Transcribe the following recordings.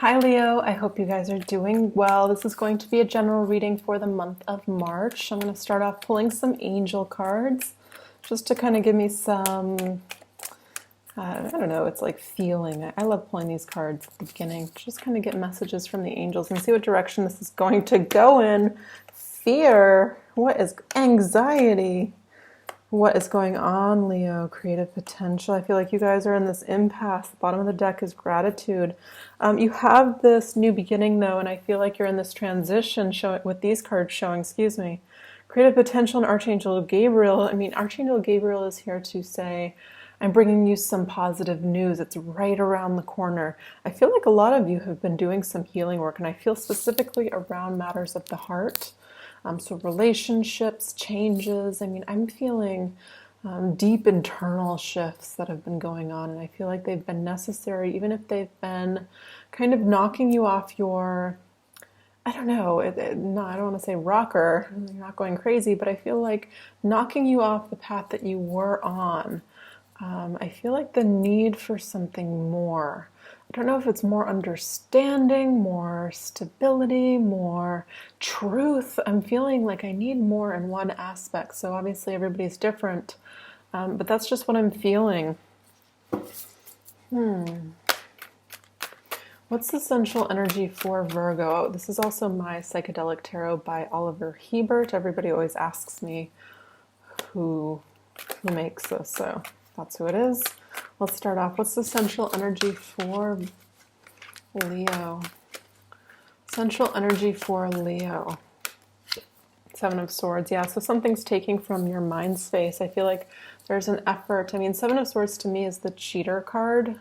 Hi Leo, I hope you guys are doing well. This is going to be a general reading for the month of March. I'm going to start off pulling some angel cards just to kind of give me some, I don't know, it's like feeling. I love pulling these cards at the beginning. Just kind of get messages from the angels and see what direction this is going to go in. Fear, what is anxiety? What is going on, Leo? Creative potential. I feel like you guys are in this impasse. The bottom of the deck is gratitude. You have this new beginning, though, and I feel like you're in this transition with these cards showing, excuse me. Creative potential and Archangel Gabriel. I mean, Archangel Gabriel is here to say, I'm bringing you some positive news. It's right around the corner. I feel like a lot of you have been doing some healing work, and I feel specifically around matters of the heart. So relationships, changes. I mean, I'm feeling deep internal shifts that have been going on, and I feel like they've been necessary, even if they've been kind of knocking you off your, I don't know, no, I don't want to say rocker, you're not going crazy, but I feel like knocking you off the path that you were on. I feel like the need for something more. I don't know if it's more understanding, more stability, more truth. I'm feeling like I need more in one aspect. So obviously everybody's different, but that's just what I'm feeling. What's the central energy for Virgo? Oh, this is also my Psychedelic Tarot by Oliver Hebert. Everybody always asks me who makes this, so that's who it is. Let's start off. What's the central energy for Leo? Central energy for Leo. Seven of Swords. Yeah, so something's taking from your mind space. I feel like there's an effort. I mean, Seven of Swords to me is the cheater card.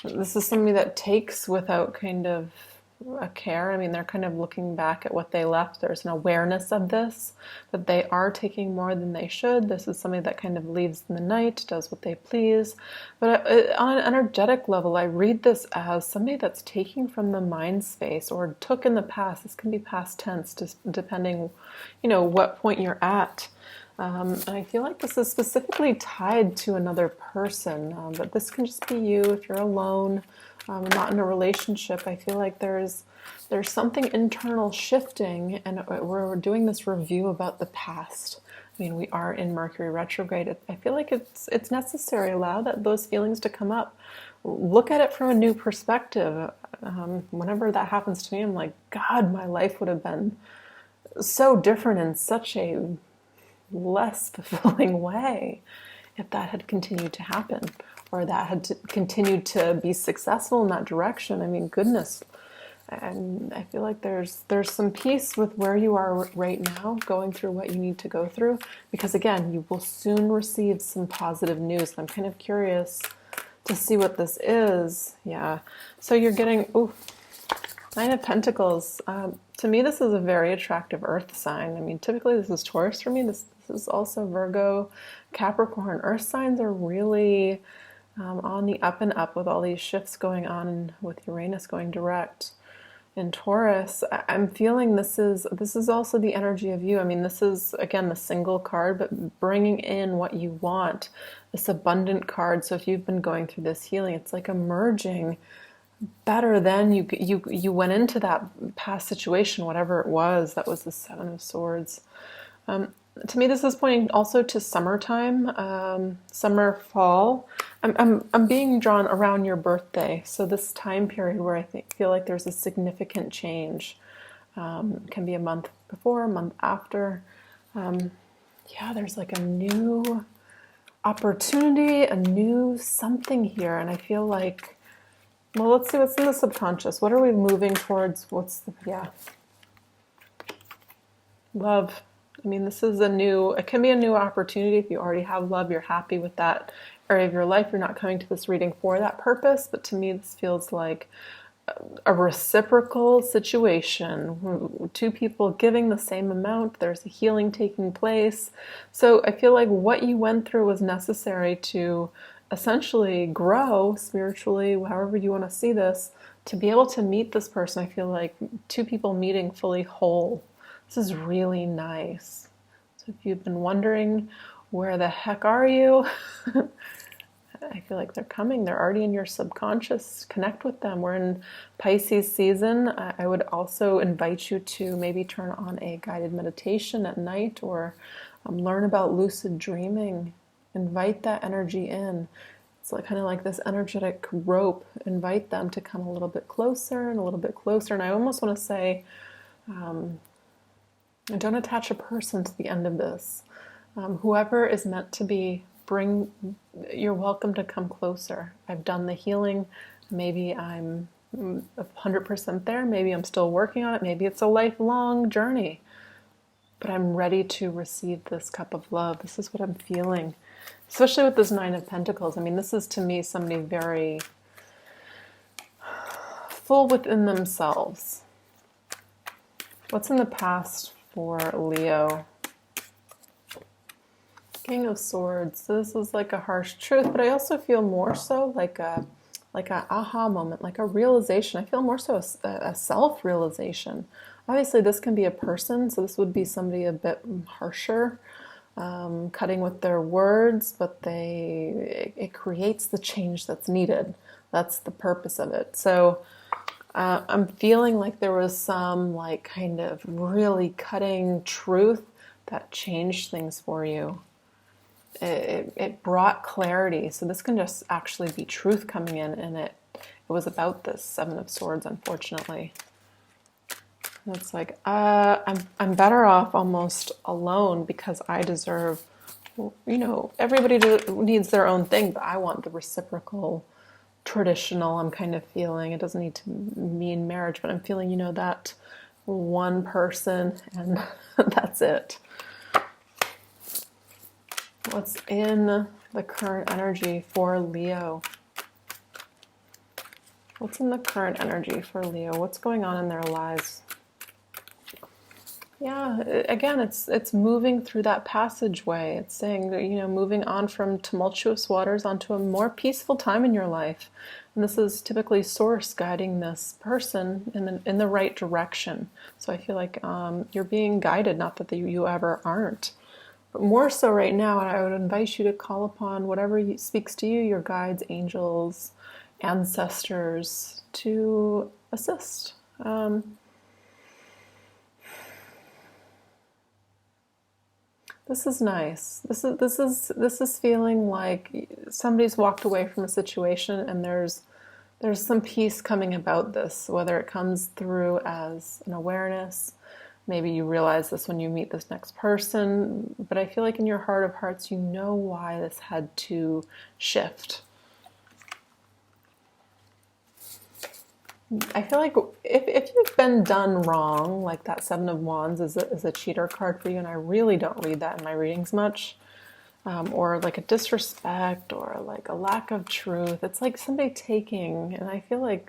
This is somebody that takes without kind of a care. I mean, they're kind of looking back at what they left. There's an awareness of this, that they are taking more than they should. This is somebody that kind of leaves in the night, does what they please. But on an energetic level, I read this as somebody that's taking from the mind space or took in the past. This can be past tense, just depending, what point you're at. And I feel like this is specifically tied to another person, but this can just be you if you're alone, not in a relationship. I feel like there's something internal shifting, and we're doing this review about the past. I mean, we are in Mercury retrograde. I feel like it's necessary. Allow those feelings to come up. Look at it from a new perspective. Whenever that happens to me, I'm like, God, my life would have been so different in such a less fulfilling way if that had continued to happen, or that had continued to be successful in that direction. I mean, goodness. And I feel like there's some peace with where you are right now, going through what you need to go through, because again, you will soon receive some positive news. I'm kind of curious to see what this is. Yeah. So you're getting, Nine of Pentacles. To me, this is a very attractive earth sign. I mean, typically this is Taurus for me. This is also Virgo, Capricorn. Earth signs are really on the up and up with all these shifts going on, and with Uranus going direct in Taurus. I'm feeling this is also the energy of you. I mean, this is, again, the single card, but bringing in what you want, this abundant card. So if you've been going through this healing, it's like emerging better than you went into that past situation, whatever it was. That was the Seven of Swords. To me, this is pointing also to summertime, summer, fall. I'm being drawn around your birthday, so this time period where I feel like there's a significant change. Can be a month before, a month after. Yeah, there's like a new opportunity, a new something here, and I feel like, well, let's see what's in the subconscious. What are we moving towards? Love. I mean, it can be a new opportunity. If you already have love, you're happy with that area of your life. You're not coming to this reading for that purpose, but to me, this feels like a reciprocal situation. Two people giving the same amount. There's a healing taking place. So I feel like what you went through was necessary to essentially grow spiritually, however you want to see this, to be able to meet this person. I feel like two people meeting fully whole. This is really nice. So if you've been wondering, where the heck are you? I feel like they're coming. They're already in your subconscious. Connect with them. We're in Pisces season. I would also invite you to maybe turn on a guided meditation at night, or learn about lucid dreaming. Invite that energy in. It's like kind of like this energetic rope. Invite them to come a little bit closer and a little bit closer. And I almost want to say, don't attach a person to the end of this. Whoever is meant to be, you're welcome to come closer. I've done the healing. Maybe I'm 100% there. Maybe I'm still working on it. Maybe it's a lifelong journey. But I'm ready to receive this cup of love. This is what I'm feeling. Especially with this Nine of Pentacles. I mean, this is to me somebody very full within themselves. What's in the past for Leo? King of Swords. So this is like a harsh truth, but I also feel more so like a aha moment, like a realization. I feel more so a self-realization. Obviously, this can be a person, so this would be somebody a bit harsher, cutting with their words, but it creates the change that's needed. That's the purpose of it. So I'm feeling like there was some like kind of really cutting truth that changed things for you. It brought clarity. So this can just actually be truth coming in, and it was about this Seven of Swords, unfortunately. And it's like I'm better off almost alone, because I deserve, everybody needs their own thing, but I want the reciprocal, traditional. I'm kind of feeling it doesn't need to mean marriage, but I'm feeling that one person, and that's it. What's in the current energy for Leo? What's in the current energy for Leo? What's going on in their lives? Yeah, again, it's moving through that passageway. It's saying that, moving on from tumultuous waters onto a more peaceful time in your life. And this is typically Source guiding this person in the right direction. So I feel like you're being guided, not that you ever aren't. But more so right now, I would invite you to call upon whatever speaks to you, your guides, angels, ancestors, to assist. This is nice. This is feeling like somebody's walked away from a situation, and there's some peace coming about this, whether it comes through as an awareness. Maybe you realize this when you meet this next person, but I feel like in your heart of hearts, you know why this had to shift. I feel like if you've been done wrong, like that Seven of Wands is a cheater card for you, and I really don't read that in my readings much, or like a disrespect, or like a lack of truth. It's like somebody taking, and I feel like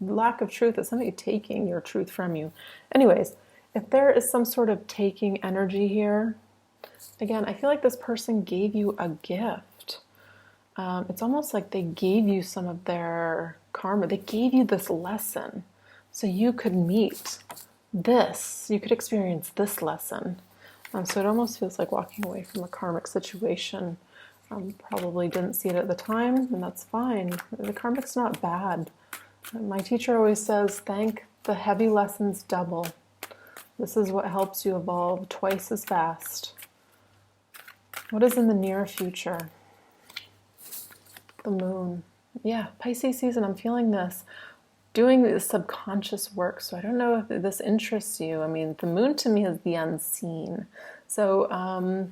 lack of truth is somebody taking your truth from you. Anyways, if there is some sort of taking energy here, again, I feel like this person gave you a gift. It's almost like they gave you some of their karma. They gave you this lesson so you could meet this. You could experience this lesson. So it almost feels like walking away from a karmic situation. Probably didn't see it at the time, and that's fine. The karmic's not bad. My teacher always says, thank the heavy lessons double. This is what helps you evolve twice as fast. What is in the near future? The moon. Yeah, Pisces season, I'm feeling this. Doing this subconscious work. So I don't know if this interests you. I mean, the moon to me is the unseen. So,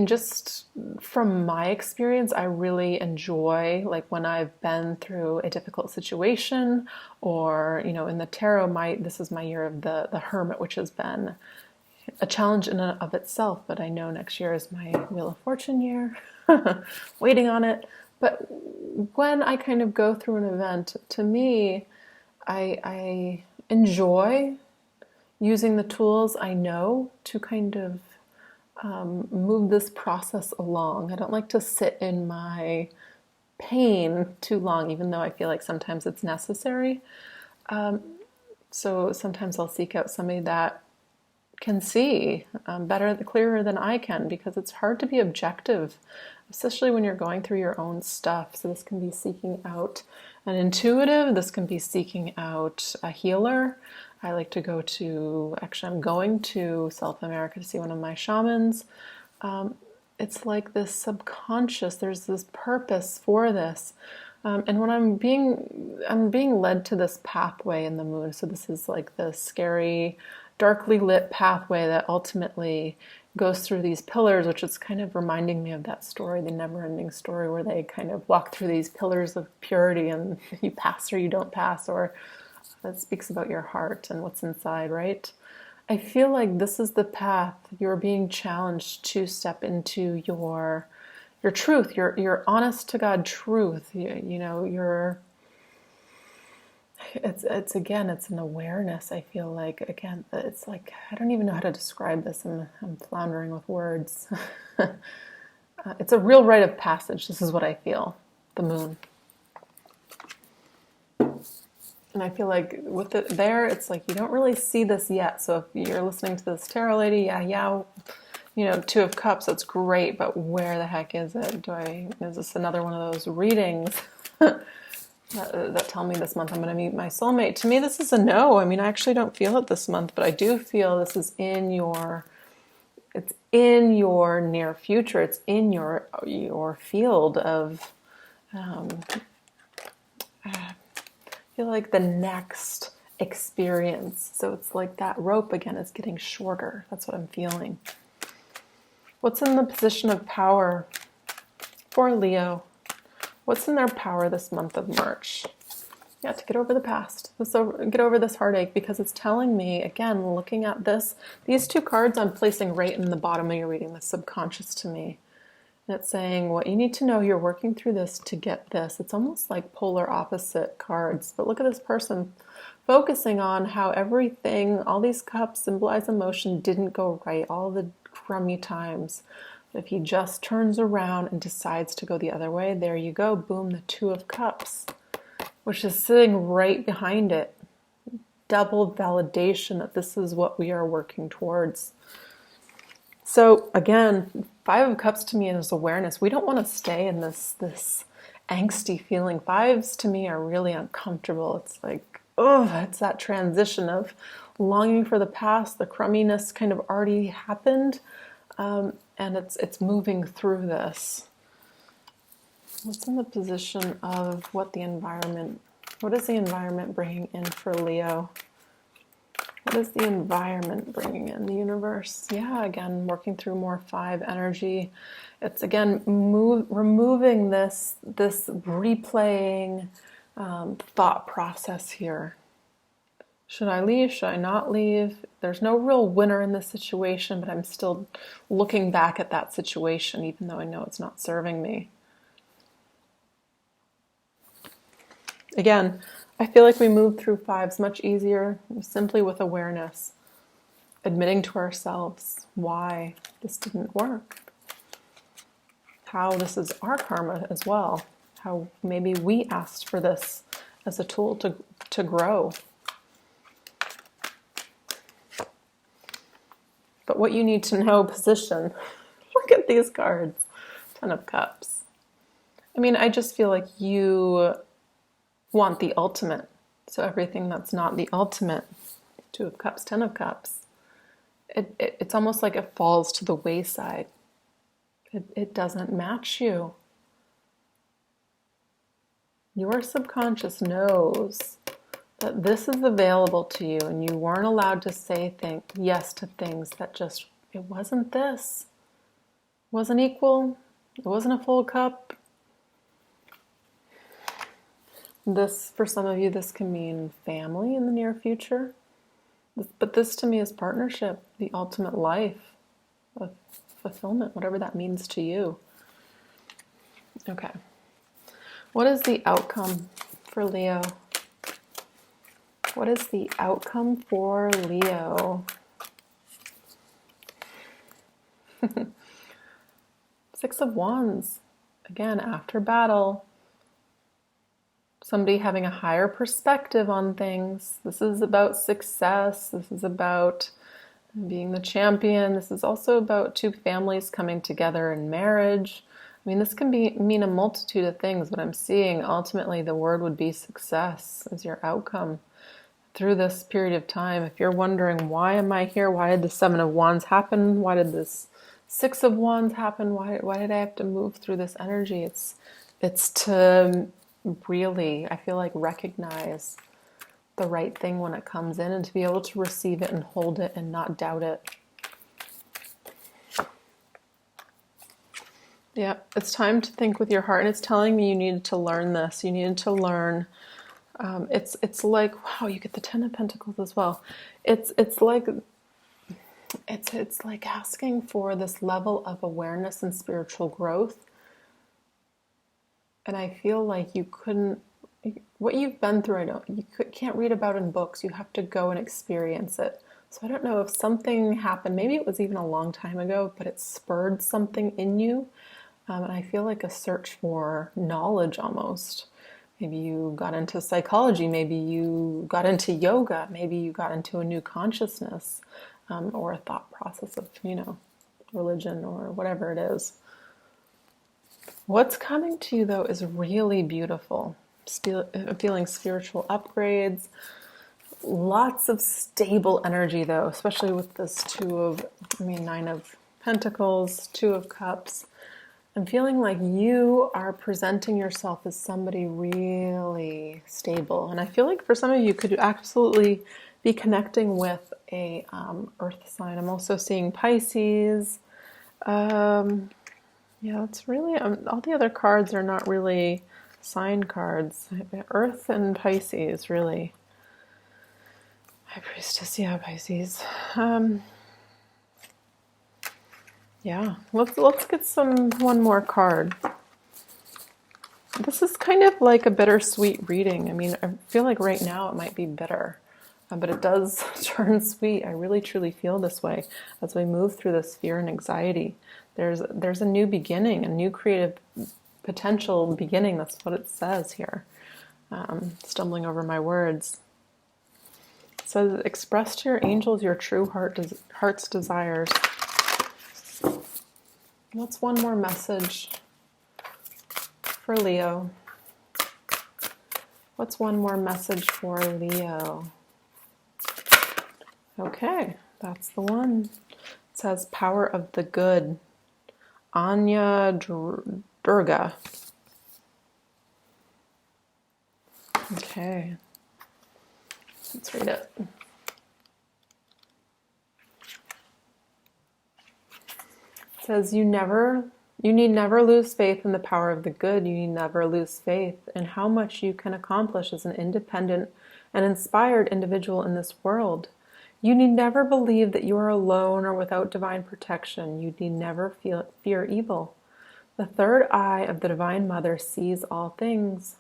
just from my experience, I really enjoy, like when I've been through a difficult situation, or, in the tarot, this is my year of the Hermit, which has been a challenge in and of itself, but I know next year is my Wheel of Fortune year, waiting on it. But when I kind of go through an event, to me, I enjoy using the tools I know to kind of move this process along. I don't like to sit in my pain too long, even though I feel like sometimes it's necessary. So sometimes I'll seek out somebody that can see clearer than I can, because it's hard to be objective, especially when you're going through your own stuff. So this can be seeking out an intuitive, this can be seeking out a healer. I like to go to, actually I'm going to South America to see one of my shamans. It's like this subconscious, there's this purpose for this. And when I'm being led to this pathway in the moon. So this is like the scary, darkly lit pathway that ultimately goes through these pillars, which is kind of reminding me of that story, the never-ending story, where they kind of walk through these pillars of purity and you pass or you don't pass, or that speaks about your heart and what's inside, right? I feel like this is the path. You're being challenged to step into your truth, your honest to God truth. You know, it's again, it's an awareness. I feel like, again, it's like, I don't even know how to describe this. I'm floundering with words. It's a real rite of passage. This is what I feel, the moon. And I feel like with it there, it's like you don't really see this yet. So if you're listening to this tarot lady, yeah, you know, Two of Cups, that's great, but where the heck is it? Is this another one of those readings that tell me this month I'm going to meet my soulmate? To me, this is a no. I mean, I actually don't feel it this month, but I do feel this is it's in your near future. It's in your field of, I feel like the next experience. So it's like that rope again is getting shorter. That's what I'm feeling. What's in the position of power for Leo? What's in their power this month of March? Yeah, to get over the past. Get over this heartache, because it's telling me, again, looking at these two cards I'm placing right in the bottom of your reading, the subconscious to me. And it's saying what you need to know, you're working through this to get this. It's almost like polar opposite cards. But look at this person focusing on how everything, all these cups symbolize emotion, didn't go right, all the crummy times. But if he just turns around and decides to go the other way, there you go, boom, the Two of Cups, which is sitting right behind it. Double validation that this is what we are working towards. So again, Five of Cups to me is awareness. We don't want to stay in this angsty feeling. Fives to me are really uncomfortable. It's like, oh, it's that transition of longing for the past. The crumminess kind of already happened, and it's moving through this. What's in the position of what is the environment bringing in for Leo? What is the environment bringing in? The universe. Yeah, again, working through more 5 energy. It's again removing this replaying thought process here. Should I leave? Should I not leave? There's no real winner in this situation, but I'm still looking back at that situation, even though I know it's not serving me. Again, I feel like we move through 5s much easier simply with awareness, admitting to ourselves why this didn't work, how this is our karma as well, how maybe we asked for this as a tool to grow. But what you need to know, position, look at these cards, 10 of Cups. I mean, I just feel like you want the ultimate. So everything that's not the ultimate, 2 of Cups, 10 of Cups, it's almost like it falls to the wayside. It doesn't match you. Your subconscious knows that this is available to you, and you weren't allowed to say yes to things that just, it wasn't this. It wasn't equal. It wasn't a full cup. This, for some of you, this can mean family in the near future. But this to me is partnership, the ultimate life of fulfillment, whatever that means to you. Okay. What is the outcome for Leo? What is the outcome for Leo? 6 of Wands. Again, after battle. Somebody having a higher perspective on things. This is about success. This is about being the champion. This is also about two families coming together in marriage. I mean, this can mean a multitude of things, but I'm seeing ultimately the word would be success as your outcome through this period of time. If you're wondering, why am I here? Why did the Seven of Wands happen? Why did this Six of Wands happen? Why did I have to move through this energy? It's to really, I feel like, recognize the right thing when it comes in and to be able to receive it and hold it and not doubt it. Yeah, it's time to think with your heart, and it's telling me you needed to learn this. You needed to learn. It's like, wow, you get the Ten of Pentacles as well. It's like asking for this level of awareness and spiritual growth. And I feel like you couldn't, what you've been through, you can't read about in books. You have to go and experience it. So I don't know if something happened, maybe it was even a long time ago, but it spurred something in you. And I feel like a search for knowledge almost. Maybe you got into psychology, maybe you got into yoga, maybe you got into a new consciousness, or a thought process of, religion or whatever it is. What's coming to you, though, is really beautiful. Feeling spiritual upgrades, lots of stable energy, though, especially with this Nine of Pentacles, Two of Cups. I'm feeling like you are presenting yourself as somebody really stable. And I feel like for some of you could absolutely be connecting with a earth sign. I'm also seeing Pisces. Yeah, it's really, all the other cards are not really sign cards. Earth and Pisces, really. High Priestess, yeah, Pisces. Yeah, let's get one more card. This is kind of like a bittersweet reading. I mean, I feel like right now it might be bitter, but it does turn sweet. I really truly feel this way as we move through this fear and anxiety. There's a new beginning, a new creative potential beginning. That's what it says here. Stumbling over my words. It says, express to your angels your true heart's desires. What's one more message for Leo? What's one more message for Leo? Okay, that's the one. It says power of the good. Anya Durga. Okay, let's read it. It says, you need never lose faith in the power of the good. You need never lose faith in how much you can accomplish as an independent and inspired individual in this world. You need never believe that you are alone or without divine protection. You need never fear evil. The third eye of the Divine Mother sees all things,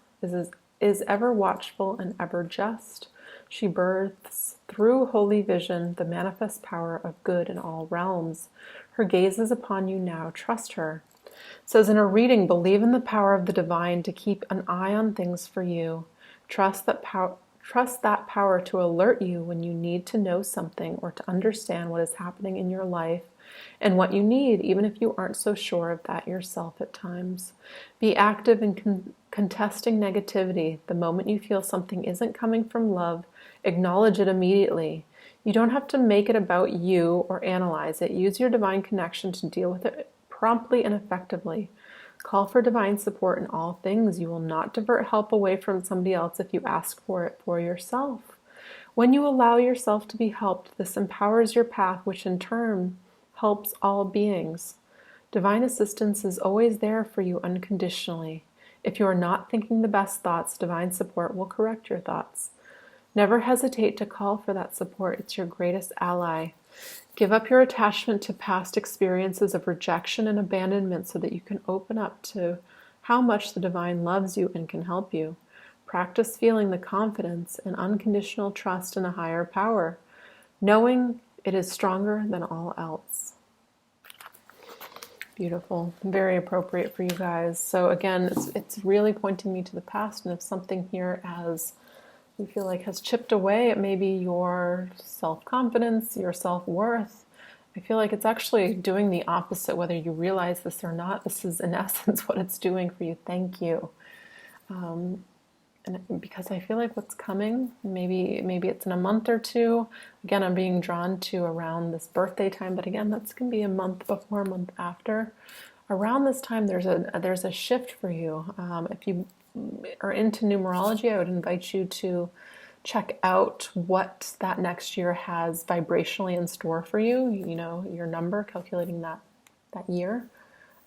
is ever watchful and ever just. She births through holy vision the manifest power of good in all realms. Her gaze is upon you now. Trust her. It says in a reading, believe in the power of the divine to keep an eye on things for you. Trust that power to alert you when you need to know something or to understand what is happening in your life and what you need, even if you aren't so sure of that yourself at times. Be active in contesting negativity. The moment you feel something isn't coming from love, acknowledge it immediately. You don't have to make it about you or analyze it. Use your divine connection to deal with it promptly and effectively. Call for divine support in all things. You will not divert help away from somebody else if you ask for it for yourself. When you allow yourself to be helped, this empowers your path, which in turn helps all beings. Divine assistance is always there for you unconditionally. If you are not thinking the best thoughts, divine support will correct your thoughts. Never hesitate to call for that support. It's your greatest ally. Give up your attachment to past experiences of rejection and abandonment so that you can open up to how much the divine loves you and can help you. Practice feeling the confidence and unconditional trust in a higher power, knowing it is stronger than all else. Beautiful. Very appropriate for you guys. So again, it's really pointing me to the past, and if something here has you feel like has chipped away at maybe your self-confidence, your self-worth. I feel like it's actually doing the opposite, whether you realize this or not. This is in essence what it's doing for you. Thank you. And because I feel like what's coming, maybe it's in a month or two. Again, I'm being drawn to around this birthday time, but again, that's going to be a month before, a month after. Around this time, there's a shift for you. If you are into numerology, I would invite you to check out what that next year has vibrationally in store for you. You know, your number, calculating that year.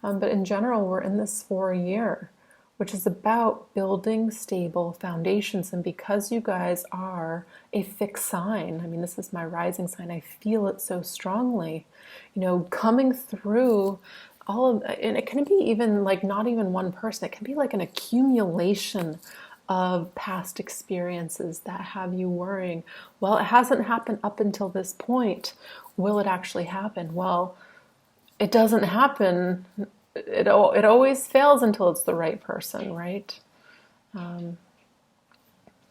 But in general, we're in this for a year, which is about building stable foundations. And because you guys are a fixed sign, I mean, this is my rising sign, I feel it so strongly, you know, coming through all of, and it can be even like not even one person, it can be like an accumulation of past experiences that have you worrying, well, it hasn't happened up until this point. Will it actually happen? Well, it doesn't happen. It always fails until it's the right person, right?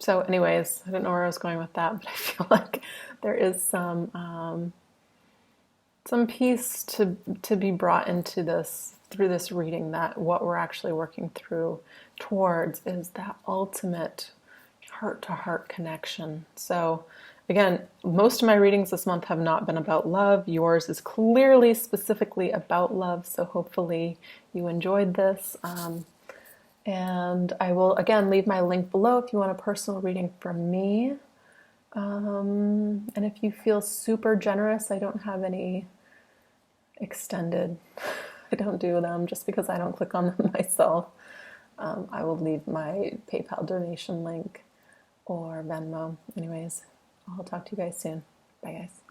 So anyways, I don't know where I was going with that, but I feel like there is some peace to be brought into this through this reading, that what we're actually working through towards is that ultimate heart-to-heart connection. So again, most of my readings this month have not been about love. Yours is clearly specifically about love, so hopefully you enjoyed this. And I will, again, leave my link below if you want a personal reading from me. And if you feel super generous, I don't have any extended. I don't do them just because I don't click on them myself. I will leave my PayPal donation link or Venmo. Anyways, I'll talk to you guys soon. Bye, guys.